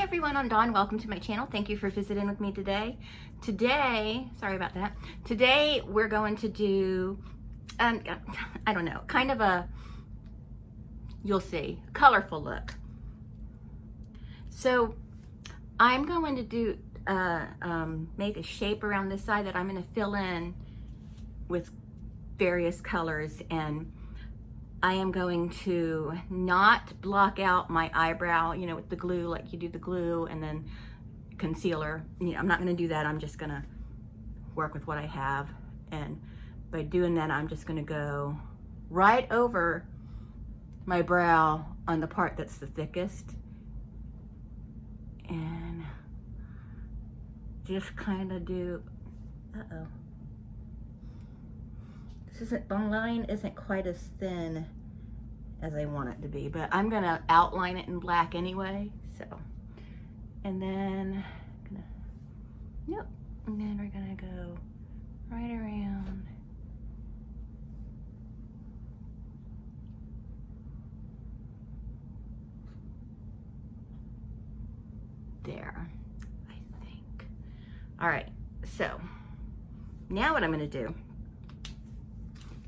everyone, I'm Dawn. Welcome to my channel. Thank you for visiting with me today. Sorry about that. Today we're going to do, I don't know, kind of a, you'll see, colorful look. So I'm going to do, make a shape around this side that I'm going to fill in with various colors, and I am going to not block out my eyebrow, you know, with the glue, like you do the glue and then concealer. You know, I'm not going to do that. I'm just going to work with what I have. And by doing that, I'm just going to go right over my brow on the part that's the thickest. And just kind of do, the line isn't quite as thin as I want it to be, but I'm gonna outline it in black anyway, so. And then, and then we're gonna go right around. There, I think. All right, so now what I'm gonna do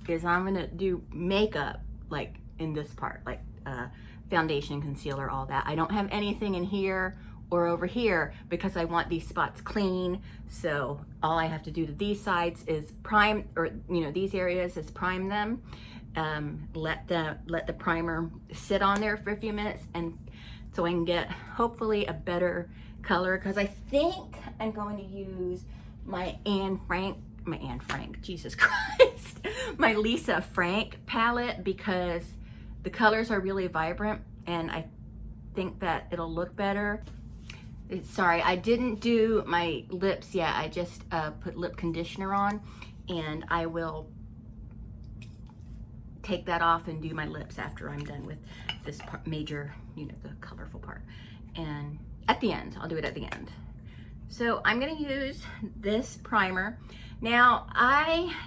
is I'm gonna do makeup like in this part, like foundation, concealer, all that. I don't have anything in here or over here because I want these spots clean. So all I have to do to these sides is prime, or you know, these areas is prime them. Let the primer sit on there for a few minutes, and so I can get hopefully a better color, because I think I'm going to use my Jesus Christ, my Lisa Frank palette, because the colors are really vibrant and I think that it'll look better. Sorry, I didn't do my lips yet. I just put lip conditioner on, and I will take that off and do my lips after I'm done with this part, major, you know, the colorful part. And at the end, I'll do it at the end. So I'm gonna use this primer. Now,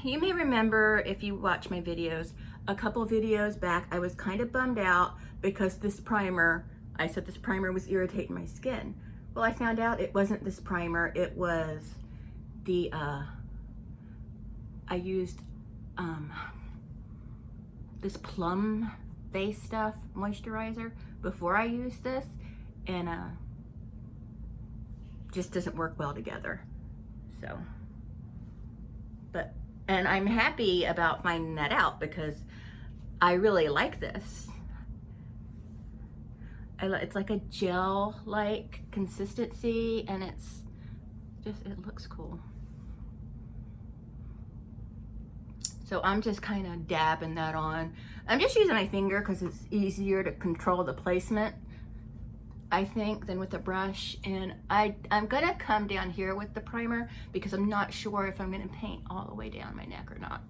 you may remember if you watch my videos, a couple of videos back, I was kind of bummed out because this primer, I said this primer was irritating my skin. Well, I found out it wasn't this primer, it was the, I used this Plum Face Stuff moisturizer before I used this, and just doesn't work well together. So, and I'm happy about finding that out because I really like this. It's like a gel-like consistency, and it looks cool. So I'm just kind of dabbing that on. I'm just using my finger because it's easier to control the placement, I think, than with a brush. And I'm gonna come down here with the primer because I'm not sure if I'm gonna paint all the way down my neck or not.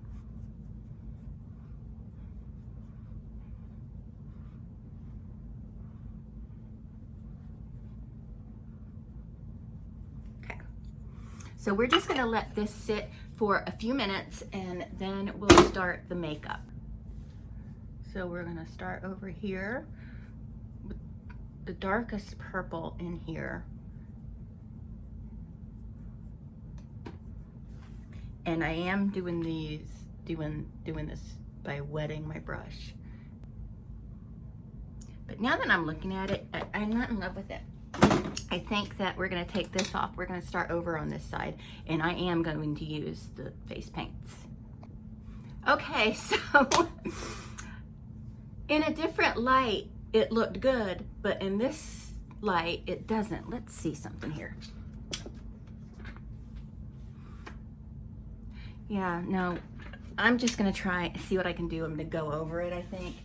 Okay, so we're just gonna let this sit for a few minutes and then we'll start the makeup. So we're gonna start over here with the darkest purple in here. And I am doing this by wetting my brush. But now that I'm looking at it, I'm not in love with it. I think that we're gonna take this off. We're gonna start over on this side, and I am going to use the face paints. Okay, so in a different light, it looked good, but in this light, it doesn't. Let's see something here. Yeah, no, I'm just gonna try and see what I can do. I'm gonna go over it, I think.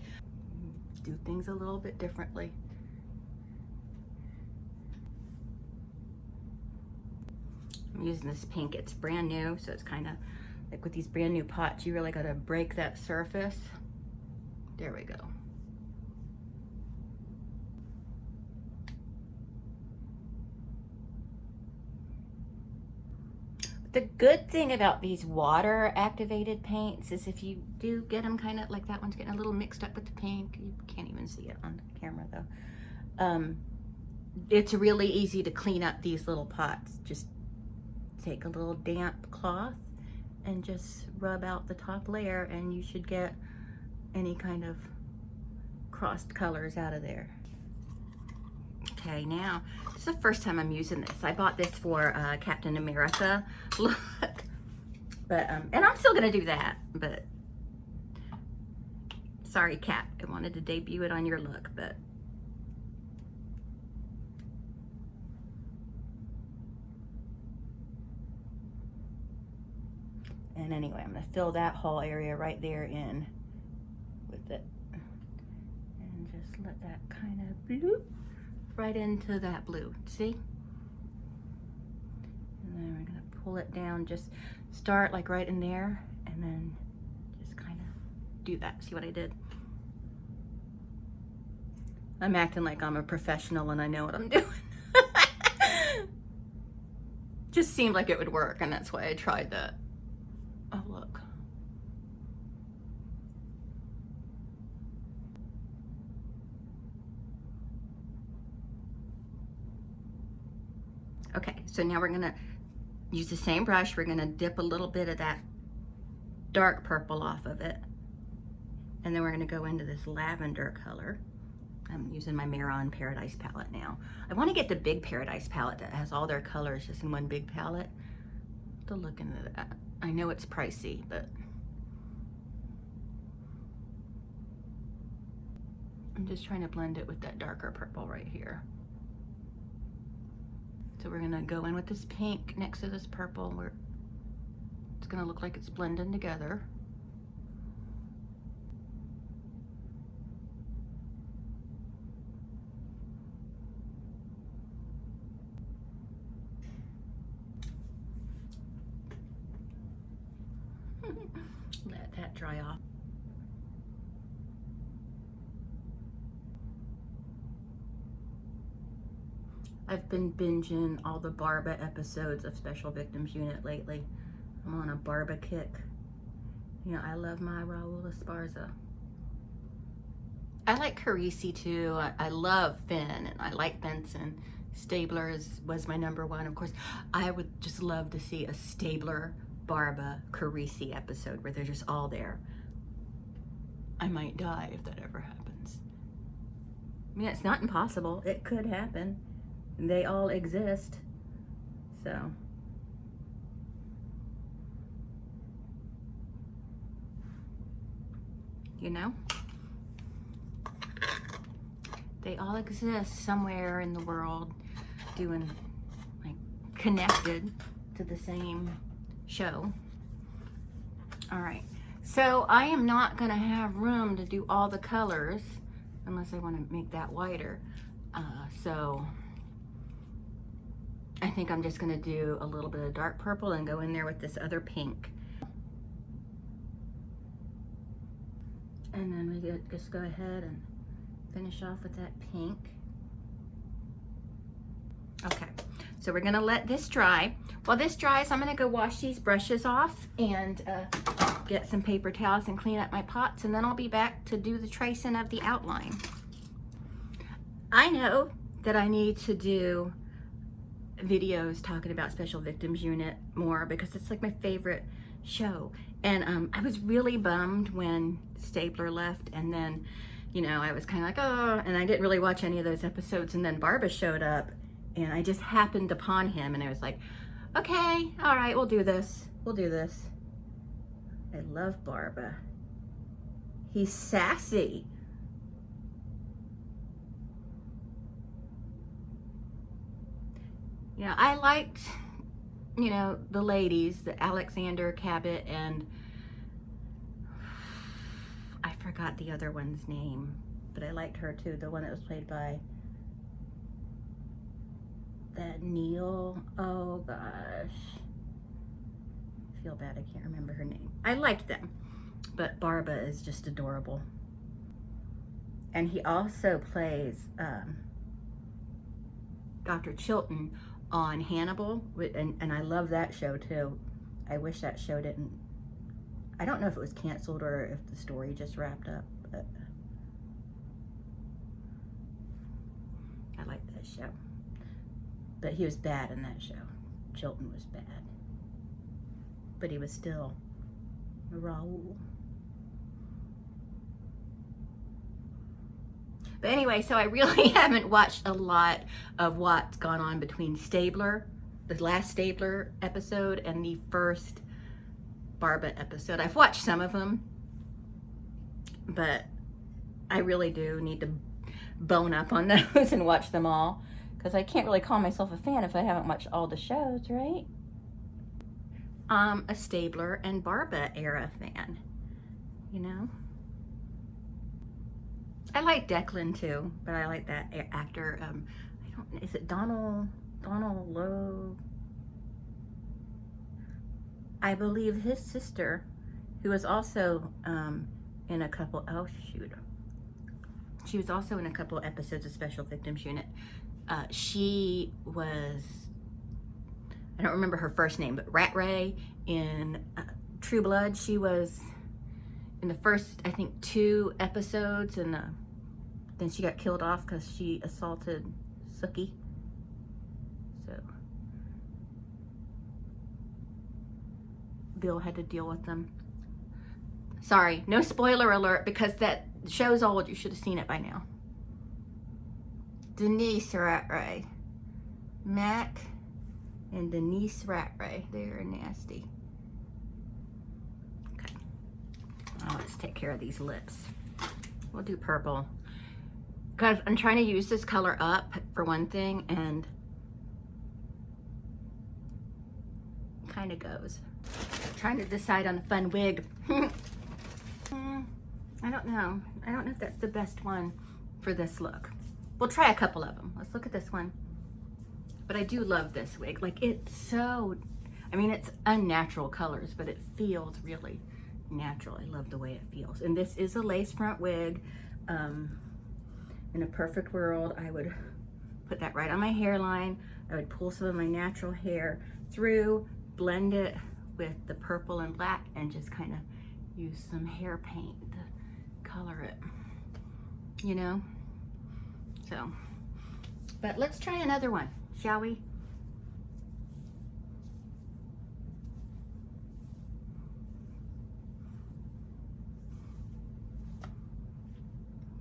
Do things a little bit differently. I'm using this pink, it's brand new, so it's kind of like with these brand new pots, you really gotta break that surface. There we go. The good thing about these water activated paints is if you do get them kind of like that one's getting a little mixed up with the pink, you can't even see it on the camera though. it's really easy to clean up these little pots. Just take a little damp cloth and just rub out the top layer, and you should get any kind of crossed colors out of there. Okay, now, this is the first time I'm using this. I bought this for Captain America look, but, and I'm still gonna do that, but sorry, Cap, I wanted to debut it on your look, but. And anyway, I'm gonna fill that whole area right there in with it. And just let that kind of bloop right into that blue, see? And then we're gonna pull it down, just start like right in there, and then just kind of do that. See what I did? I'm acting like I'm a professional and I know what I'm doing. Just seemed like it would work, and that's why I tried that. Oh, look. Okay, so now we're gonna use the same brush. We're gonna dip a little bit of that dark purple off of it. And then we're gonna go into this lavender color. I'm using my Mehron Paradise palette now. I wanna get the big Paradise palette that has all their colors just in one big palette. To look into that. I know it's pricey, but I'm just trying to blend it with that darker purple right here. So we're gonna go in with this pink next to this purple where it's gonna look like it's blending together. Let that dry off. I've been binging all the Barba episodes of Special Victims Unit lately. I'm on a Barba kick. You know, I love my Raul Esparza. I like Carisi too. I love Finn, and I like Benson. Stabler was my #1. Of course, I would just love to see a Stabler Barba Carisi episode where they're just all there. I might die if that ever happens. I mean, it's not impossible. It could happen. They all exist. So. You know? They all exist somewhere in the world doing, like, connected to the same show. All right, so I am not gonna have room to do all the colors unless I want to make that whiter. So I think I'm just gonna do a little bit of dark purple and go in there with this other pink. And then we just go ahead and finish off with that pink. Okay. So we're gonna let this dry. While this dries, I'm gonna go wash these brushes off and get some paper towels and clean up my pots, and then I'll be back to do the tracing of the outline. I know that I need to do videos talking about Special Victims Unit more because it's like my favorite show. And I was really bummed when Stabler left, and then, you know, I was kind of like, oh, and I didn't really watch any of those episodes, and then Barba showed up, and I just happened upon him, and I was like, okay, all right, we'll do this. We'll do this. I love Barba. He's sassy. You know, I liked, you know, the ladies, the Alexander Cabot, and I forgot the other one's name, but I liked her too, the one that was played by that Neil, oh gosh, I feel bad, I can't remember her name. I liked them, but Barba is just adorable. And he also plays Dr. Chilton on Hannibal, and I love that show too. I wish that show didn't, I don't know if it was canceled or if the story just wrapped up, but I like that show. But he was bad in that show. Chilton was bad. But he was still Raoul. But anyway, so I really haven't watched a lot of what's gone on between Stabler, the last Stabler episode, and the first Barba episode. I've watched some of them, but I really do need to bone up on those and watch them all, because I can't really call myself a fan if I haven't watched all the shows, right? I'm a Stabler and Barba era fan, you know? I like Declan too, but I like that actor. Is it Donald Lowe? I believe his sister, who was also in a couple, oh shoot. She was also in a couple episodes of Special Victims Unit. She was, I don't remember her first name, but Rat Ray in True Blood. She was in the first, I think, 2 episodes, and then she got killed off because she assaulted Sookie. So Bill had to deal with them. Sorry, no spoiler alert, because that show's old. You should have seen it by now. Denise Rat Ray. Mac and Denise Rat Ray. They're nasty. Okay. Oh, let's take care of these lips. We'll do purple. Because I'm trying to use this color up for one thing, and kind of goes. Trying to decide on a fun wig. I don't know. I don't know if that's the best one for this look. We'll try a couple of them. Let's look at this one. But I do love this wig. Like, it's so, I mean, it's unnatural colors, but it feels really natural. I love the way it feels. And this is a lace front wig. In a perfect world, I would put that right on my hairline. I would pull some of my natural hair through, blend it with the purple and black, and just kind of use some hair paint to color it, you know? So, but let's try another one, shall we?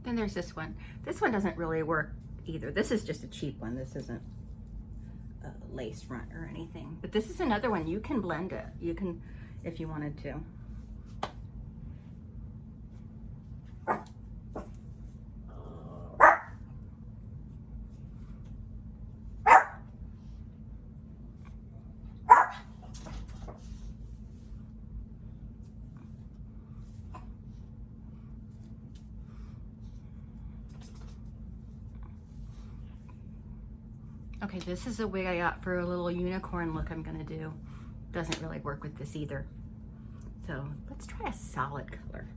Then there's this one. This one doesn't really work either. This is just a cheap one. This isn't a lace front or anything. But this is another one. You can blend it. You can, if you wanted to. Okay, this is a wig I got for a little unicorn look I'm gonna do. Doesn't really work with this either. So let's try a solid color.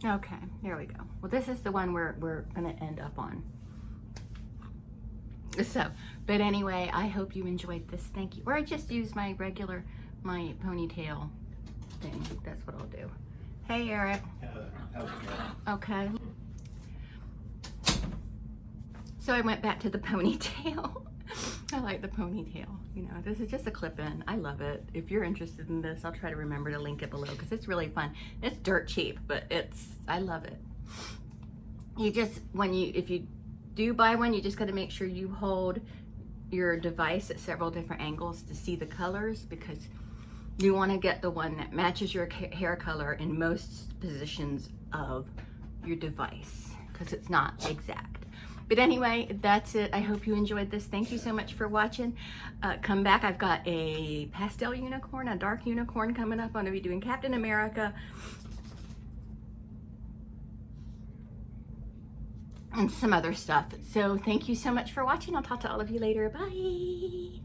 Okay, there we go. Well, this is the one we're gonna end up on. So, but anyway, I hope you enjoyed this. Thank you. Or I just use my regular, my ponytail thing. That's what I'll do. Hey, Eric. Okay. So I went back to the ponytail. I like the ponytail. You know, this is just a clip-in. I love it. If you're interested in this, I'll try to remember to link it below because it's really fun. It's dirt cheap, but I love it. You just, if you do buy one, you just got to make sure you hold your device at several different angles to see the colors, because you want to get the one that matches your hair color in most positions of your device, because it's not exact. But anyway, that's it. I hope you enjoyed this. Thank you so much for watching. Come back. I've got a pastel unicorn, a dark unicorn coming up. I'm going to be doing Captain America. And some other stuff. So thank you so much for watching. I'll talk to all of you later. Bye.